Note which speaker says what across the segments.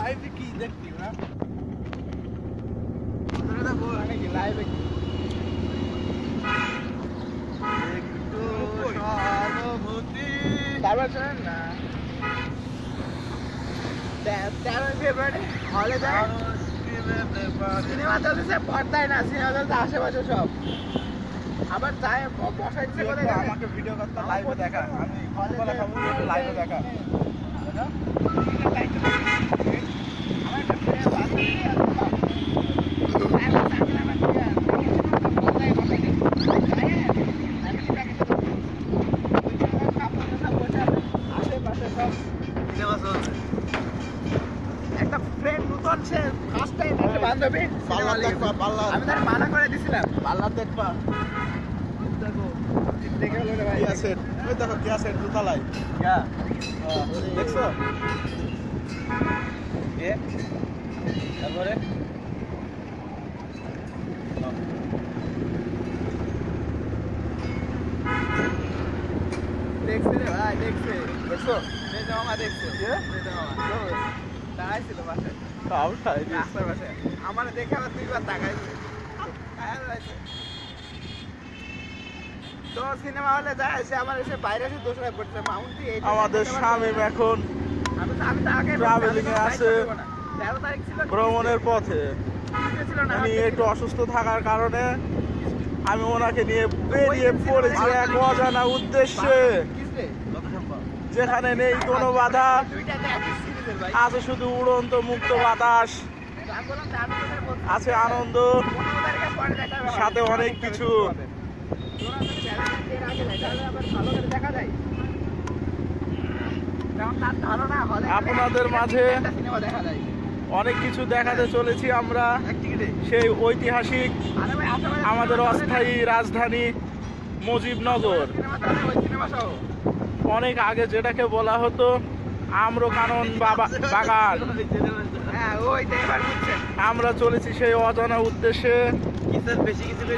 Speaker 1: লাইভে কি দেখছি না তোরা বল নাকি লাইভে কি একটু সহানুভূতি তারপর শুনেন না 13 ফেব্রুয়ারি হলে যায় সিনেমা চলতেছে পর্দায় না সিনেমা চলতে আশেপাশে সব আবার যায় বসা ইচ্ছে করে আমাকে ভিডিও করতে লাইভে দেখা আমি বলা খবর লাইভে দেখা একটা ফ্রেন্ড নতুন সে ফার্স্ট টাইম একটা বান্ধবী পাল্লা দেখবা পাল্লা আমি তার মানা করে দিছিলাম পাল্লা দেখবা দেখো দেখে হলো রে ভাই কি আছে ওই দেখো কি আছে দুতলায় হ্যাঁ দেখছো এ তারপরে দেখছে রে ভাই দেখছে দেখছো দেখো আমার দেখছো দেখো আমার দাঁড়াইছিল পাশে তাও তাই রাস্তার পাশে আমার দেখে আবার দুইবার তাকাইছে তো সিনেমা হলে যায় সে আমার এসে বাইরে এসে দোষরা পড়ছে মাউন্টি আমাদের স্বামী এখন আমি তো আগে ট্রাভেলিং এ আছে 13 তারিখ ছিল ভ্রমণের পথে আমি একটু অসুস্থ থাকার কারণে আমি ওনাকে নিয়ে বেরিয়ে পড়েছি এক অজানা উদ্দেশ্যে যেখানে নেই কোনো বাধা আছে শুধু উড়ন্ত মুক্ত বাতাস আছে আনন্দ সাথে অনেক কিছু আপনাদের মাঝে অনেক কিছু দেখাতে চলেছি আমরা সেই ঐতিহাসিক আমাদের অস্থায়ী রাজধানী মুজিবনগর অনেক আগে যেটাকে বলা হতো আম্রকানন বাগান আমরা চলেছি সেই অজানা উদ্দেশ্যে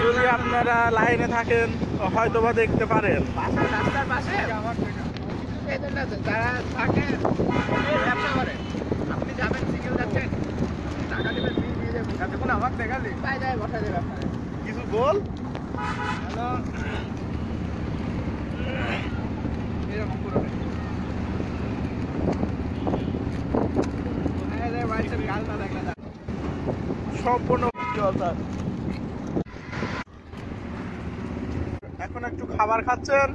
Speaker 1: যদি আপনারা লাইনে থাকেন হয়তোবা দেখতে পারেন রাস্তার পাশে যারা থাকে ব্যবসা করে আপনি যাবেন সিঙ্গেল যাচ্ছেন টাকা দেবেন নিয়ে যাবেন যখন আমার দেখালি তাই যায় বসা দেবে কিছু বল হ্যালো এরকম করে সম্পূর্ণ এখন একটু খাবার খাচ্ছেন।